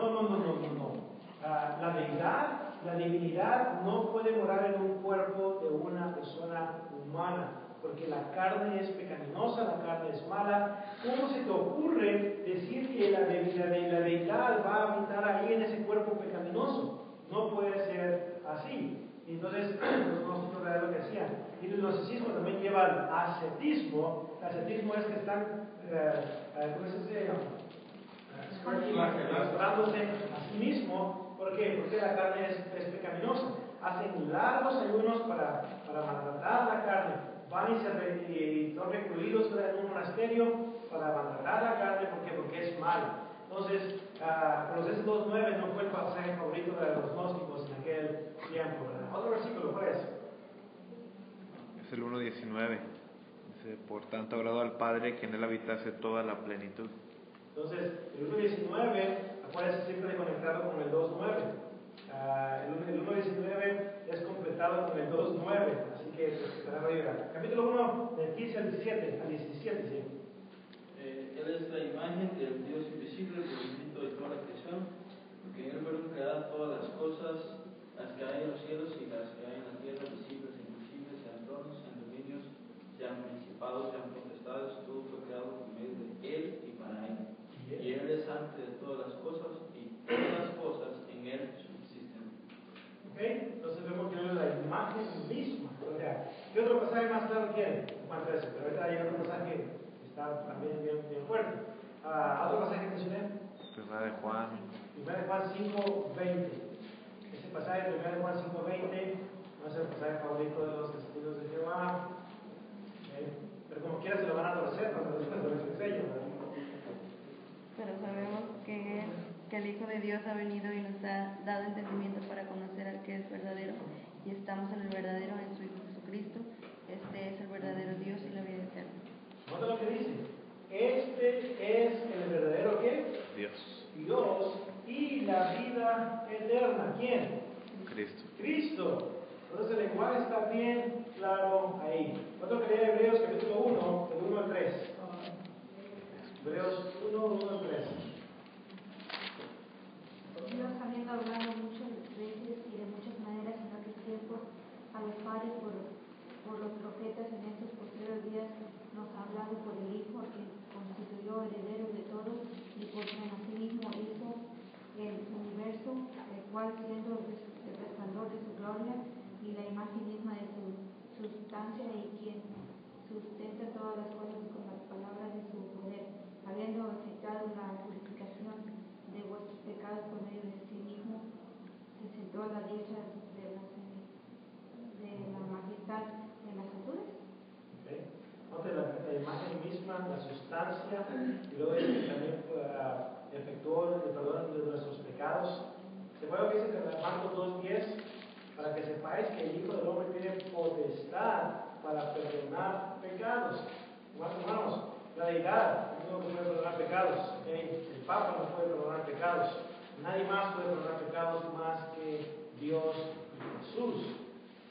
[SPEAKER 1] La deidad, la divinidad no puede morar en un cuerpo de una persona humana, porque la carne es pecaminosa, la carne es mala. ¿Cómo se te ocurre decir que la deidad va a habitar ahí en ese cuerpo pecaminoso? No puede ser así. Y entonces los gnósticos era lo que hacían. Y el gnosticismo también lleva al ascetismo. El ascetismo es que están, ¿cómo se dice? Restaurándose a sí mismo. ¿Por qué? Porque la carne es pecaminosa. Hacen largos ayunos para maltratar la carne. Van y son recluidos en un monasterio para maltratar la carne. ¿Por qué? Porque es malo. Entonces, Colosenses 2:9 no fue el pasaje favorito de los gnósticos en aquel tiempo, ¿verdad? Otro versículo, ¿cuál es?
[SPEAKER 2] Es el 1:19. Dice, por tanto ha orado al Padre que en él habitase toda la plenitud.
[SPEAKER 1] Entonces, el 1:19, acuérdense siempre de conectarlo con el 2:9. El 1:19 es completado con el 2:9, así que estará arriba. Capítulo 1, del 15 al 17, sí.
[SPEAKER 4] Él es la imagen del Dios invisible, el movimiento de toda la creación, porque en él fueron creadas todas las cosas, las que hay en los cielos y las que hay en la tierra, visibles e invisibles, sean tronos, sean dominios, sean principados, sean potestades, todo fue creado por medio de él y para él. Y él es antes de todas las cosas, y todas las cosas en él subsisten.
[SPEAKER 1] ¿Ok? Entonces vemos que es la imagen misma. O sea, ¿qué otro pasaje más claro quieren? En cuanto a eso, pero ahorita hay otro pasaje que está también bien fuerte. ¿Otro pasaje que mencioné?
[SPEAKER 2] Primera de Juan.
[SPEAKER 1] 5:20. Ese pasaje de 1 Juan 5:20 no es el pasaje favorito de los testigos de Jehová. Pero como quiera se lo van a torcer cuando les enseño.
[SPEAKER 6] Pero sabemos que el Hijo de Dios ha venido y nos ha dado entendimiento para conocer al que es verdadero, y estamos en el verdadero, en su Hijo Jesucristo. Este es el verdadero Dios y la vida eterna.
[SPEAKER 1] Nota lo que dice. Este es el verdadero ¿qué? Dios y la vida eterna. ¿Quién? Cristo. Entonces el lenguaje está bien claro ahí. Otro que leer Hebreos capítulo 1, del 1 al 3. Hebreos 1 al 3.
[SPEAKER 7] Dios, habiendo hablado muchas veces y de muchas maneras en aquel tiempo a los padres por los profetas, en estos posteriores días nos ha hablado por el Hijo, a quien constituyó heredero de todos y por quien asimismo hizo el universo, el cual siendo el resplandor de su gloria y la imagen misma de su sustancia, y quien sustenta todas las cosas con las palabras de su poder, habiendo efectuado la purificación de vuestros pecados por medio de sí mismo, se sentó a la diestra de la majestad en las alturas.
[SPEAKER 1] Okay. Note la imagen misma, la sustancia, y luego dice que también efectuó el perdón de nuestros pecados. ¿Se acuerdan que dice en Marcos 2:10? Para que sepáis que el Hijo del Hombre tiene potestad para perdonar pecados. Hermanos, la deidad no puede perdonar pecados. ¿Okay? El Papa no puede perdonar pecados. Nadie más puede perdonar pecados más que Dios y Jesús.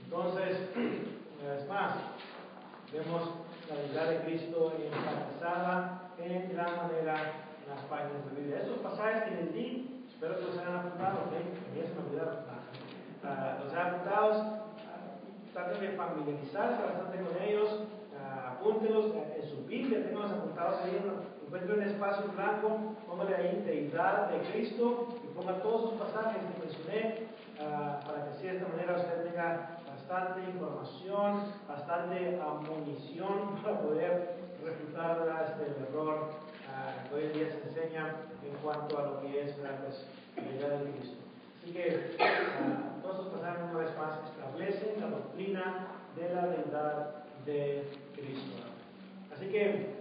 [SPEAKER 1] Entonces, una vez más, vemos la deidad de Cristo enfatizada en gran manera en las páginas de la Biblia. Estos pasajes que les di, espero que los hayan apuntado, ¿ok? A mí se me olvidaron. Los hayan apuntados, traten de familiarizarse bastante con ellos, apúntenlos en su Biblia, tenganlos apuntados ahí, encuentre un espacio en blanco, póngale ahí deidad de Cristo y ponga todos sus pasajes que mencioné, para que así de esta manera usted tenga bastante información, bastante munición para poder refutar el error que hoy en día se enseña en cuanto a lo que es la deidad de Cristo. Así que todos estos pasajes una vez más establecen la doctrina de la deidad de Cristo. Así que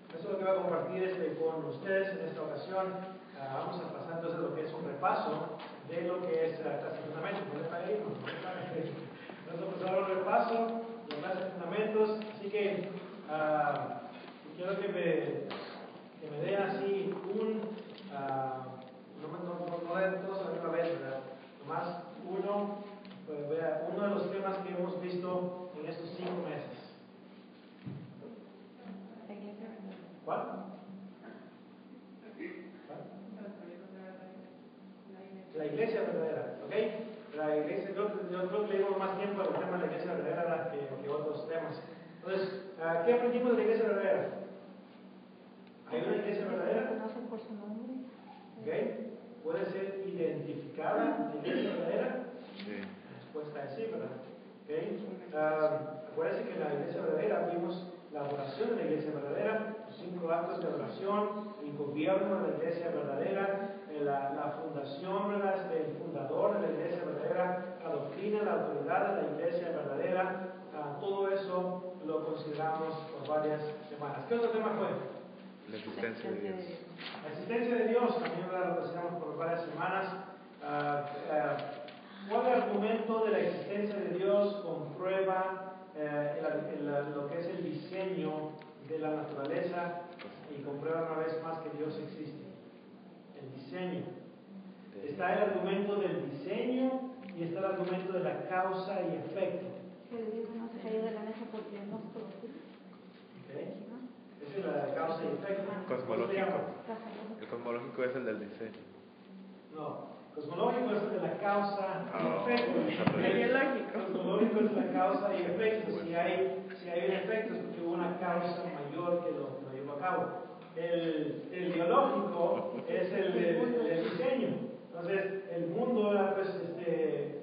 [SPEAKER 1] eso es lo que voy a compartir con ustedes en esta ocasión. Vamos a pasar entonces a lo que es un repaso de lo que es la clase de fundamentos. Vamos a pasar a un repaso de la clase de fundamentos. Así que quiero que me den así no den todos a la misma vez, ¿verdad? Nomás uno de los temas que hemos visto en estos 5 meses. ¿Cuál? La iglesia verdadera, ¿ok? La iglesia, yo creo que le dimos más tiempo al tema de la iglesia verdadera que otros temas. Entonces, ¿qué aprendimos de la iglesia verdadera? ¿Hay una iglesia verdadera?
[SPEAKER 7] Conoce por su nombre.
[SPEAKER 1] ¿Ok? ¿Puede ser identificada la iglesia verdadera?
[SPEAKER 2] Sí.
[SPEAKER 1] Pues está así, ¿verdad? ¿Okay? Acuérdense que en la iglesia verdadera vimos la adoración de la iglesia verdadera, los 5 actos de adoración, el gobierno de la iglesia verdadera, la fundación, ¿verdad? El fundador de la iglesia verdadera, la doctrina, la autoridad de la iglesia verdadera. Todo eso lo consideramos por varias semanas. ¿Qué otro tema fue?
[SPEAKER 2] La existencia de Dios.
[SPEAKER 1] La existencia de Dios también lo consideramos por varias semanas. ¿Cuál argumento de la existencia de Dios comprueba lo que es el diseño de la naturaleza y comprueba una vez más que Dios existe? El diseño. Está el argumento del diseño y está el argumento de la causa y efecto.
[SPEAKER 7] Que Dios no se cayó de la mesa porque no se conoció.
[SPEAKER 1] ¿Okay? Esa es la causa y efecto.
[SPEAKER 2] Cosmológico. El cosmológico es el del diseño.
[SPEAKER 1] No, cosmológico es el de la causa y efecto.
[SPEAKER 6] El biológico.
[SPEAKER 1] Cosmológico es la causa y efecto. Si hay un efecto es porque hubo una causa mayor que lo llevó a cabo. El biológico es el del diseño. Entonces, el mundo pues,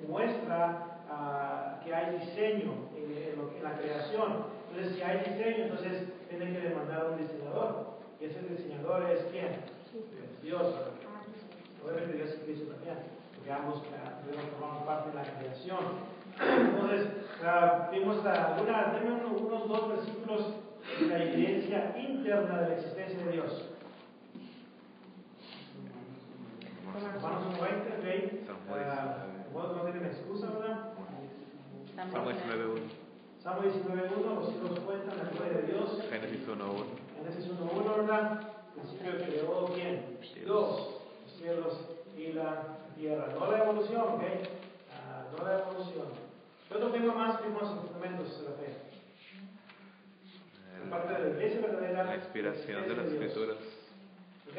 [SPEAKER 1] muestra que hay diseño en la creación. Entonces, si hay diseño, entonces tienen que demandar a un diseñador. Y ese diseñador es ¿quién? Es Dios. Obviamente Dios es Cristo también, porque ambos formamos parte de la creación. Entonces, vimos unos 2 versículos de la evidencia interna de la existencia de Dios. Romanos 1:20, ¿ok? No tienen excusa, ¿verdad?
[SPEAKER 2] Samuel 19:1.
[SPEAKER 1] Samuel 19:1, los hijos cuentan la gloria de Dios.
[SPEAKER 2] Génesis 1:1.
[SPEAKER 1] Génesis 1:1, ¿verdad? El principio creó ¿quién? Dios, los cielos y la tierra. No la evolución, ¿ok? No la evolución. ¿Qué otro tema más vimos en fundamentos de la fe? Aparte de la iglesia verdadera,
[SPEAKER 2] la inspiración de las escrituras.
[SPEAKER 1] ¿Ok?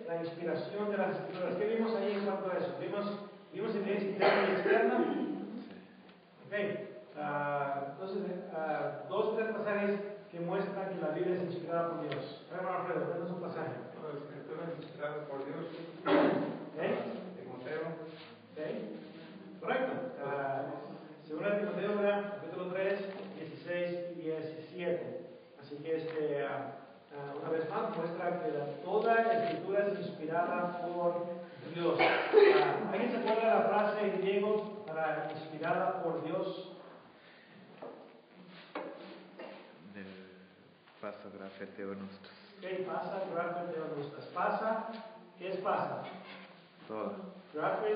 [SPEAKER 1] La inspiración de las escrituras. ¿Qué vimos ahí en cuanto a eso? ¿Vimos evidencia interna y externa? Ok. Entonces, 2 o 3 pasajes que muestran que la Biblia es inspirada por Dios. Hermano Alfredo, denos un pasaje.
[SPEAKER 3] La escritura es inspirada por Dios. Timoteo.
[SPEAKER 1] Correcto. Según el Timoteo, capítulo 3, 16 y 17. Así que una vez más muestra que toda la escritura es inspirada por Dios. ¿Alguien se acuerda de la frase en griego para inspirada por Dios?
[SPEAKER 2] Pasa, gracia, teonustos.
[SPEAKER 1] ¿Qué pasa? Gracia, teonustas. Pasa. ¿Qué es pasa?
[SPEAKER 2] Todo.
[SPEAKER 1] Gracia.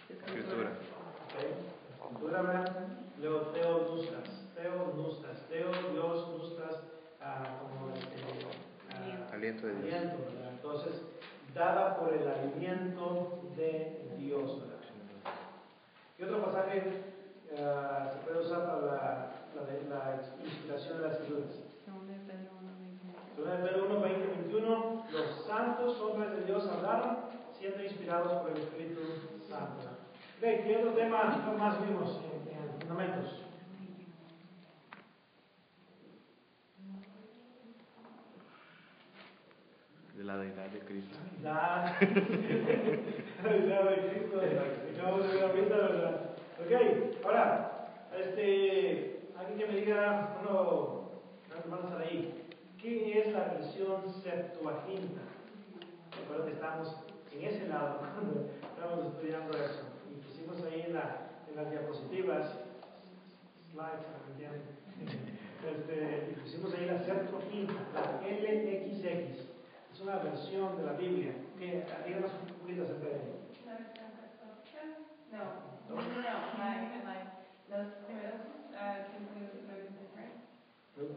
[SPEAKER 2] Escritura.
[SPEAKER 1] Escritura, ¿verdad? Luego teonustas. Teo, Dios, nustas, como
[SPEAKER 2] aliento de Dios.
[SPEAKER 1] Aliento, ¿verdad? Entonces, dada por el aliento de Dios, ¿verdad? ¿Qué otro pasaje se puede usar para la inspiración de las escrituras? Segunda de Pedro 1, 20, 21. Los santos hombres de Dios hablaron siendo inspirados por el Espíritu Santo. ¿Qué otro tema más vimos en fundamentos?
[SPEAKER 2] De la deidad de Cristo.
[SPEAKER 1] La deidad de Cristo. Acabamos de ver ahorita, ¿verdad? Ok, ahora, alguien que me diga, hermanos ahí, ¿qué es la versión Septuaginta? Recuerdo que estamos en ese lado cuando estamos estudiando eso. Y pusimos ahí en las diapositivas, slides, y pusimos ahí la Septuaginta, la LXX. Es una versión de la Biblia. Díganos un poquito acerca de ello.
[SPEAKER 5] No, los primeros incluyen different. No.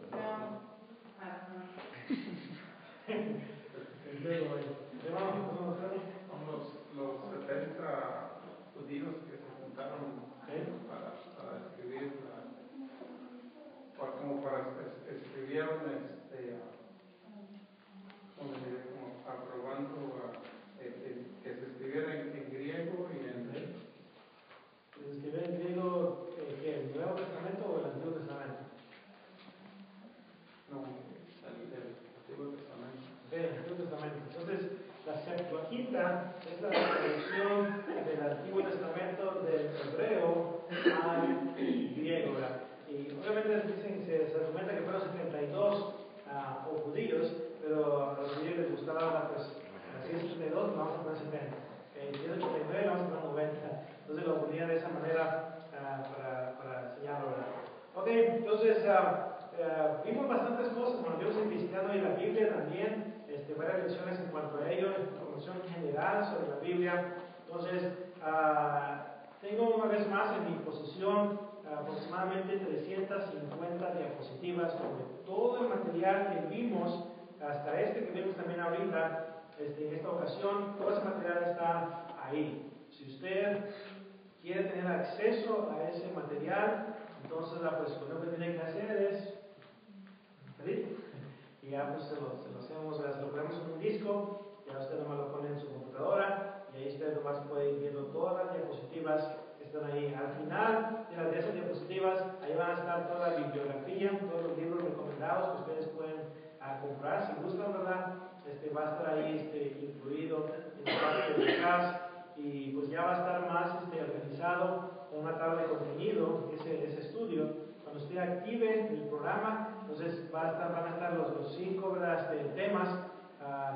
[SPEAKER 3] Los 70 judíos que se juntaron para escribir, escribieron como aprobando que se escribiera en griego y en
[SPEAKER 1] ¿Se escribe en griego el Nuevo Testamento o el Antiguo Testamento?
[SPEAKER 3] no, el Antiguo Testamento.
[SPEAKER 1] El Antiguo Testamento. Entonces, la Septuaginta es la traducción del Antiguo Testamento del hebreo al ahora pues si es 72, le vamos a poner 70. Si es 89, le vamos a poner 90. Entonces lo ponía de esa manera para enseñarlo, ¿verdad? Ok, entonces vimos bastantes cosas, bueno, yo estoy visitando hoy la Biblia también, varias lecciones en cuanto a ello, información general sobre la Biblia. Entonces, tengo una vez más en mi posesión aproximadamente 350 diapositivas sobre todo el material que vimos, hasta que vimos también ahorita, en esta ocasión, todo ese material está ahí. Si usted quiere tener acceso a ese material, entonces pues lo que tiene que hacer es pedir. Y ya pues se lo hacemos, se lo ponemos en un disco, ya usted nomás lo pone en su computadora y ahí usted nomás puede ir viendo todas las diapositivas que están ahí. Al final de esas diapositivas, ahí van a estar toda la bibliografía, todos los libros recomendados que ustedes pueden comprar si gustan, ¿verdad? Va a estar ahí incluido en la parte de atrás y pues ya va a estar más organizado con una tabla de contenido, ese estudio. Cuando usted active el programa, entonces van a estar los 5 temas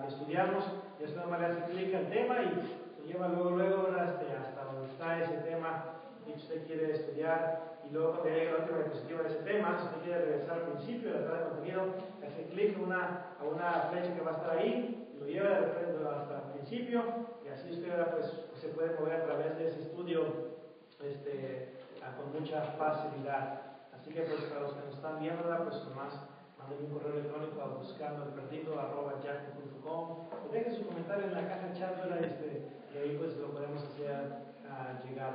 [SPEAKER 1] que estudiamos, y usted nomás le hace clic al tema y se lleva luego hasta donde está ese tema que usted quiere estudiar, y luego cuando llegue a la última diapositiva de ese tema, si usted quiere regresar al principio de la tabla de contenido, le hace clic a una flecha que va a estar ahí, y lo lleva de repente hasta el principio, y así usted pues, se puede mover a través de ese estudio con mucha facilidad. Así que pues para los que nos están viendo, pues nomás manden un correo electrónico a buscandoelperdido@yahoo.com o dejen su comentario en la caja de chat, y ahí pues lo podemos hacer llegar.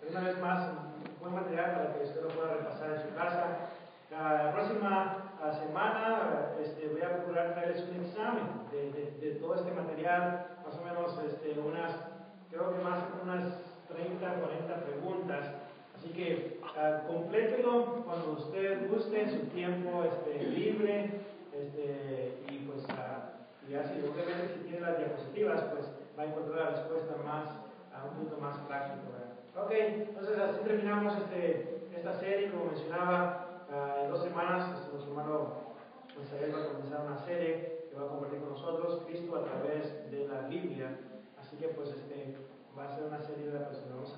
[SPEAKER 1] Pero una vez más, un buen material para que usted lo pueda repasar en su casa. La próxima semana voy a procurar traerles un examen de todo este material, más o menos creo que más o menos unas 30, 40 preguntas. Así que complételo cuando usted guste, en su tiempo libre, y pues y así, obviamente si tiene las diapositivas, pues va a encontrar la respuesta un poquito más práctico, ¿verdad? Ok, entonces así terminamos esta serie. Como mencionaba, en 2 semanas nuestro hermano Israel va a comenzar una serie que va a compartir con nosotros Cristo a través de la Biblia. Así que pues va a ser una serie de la que vamos a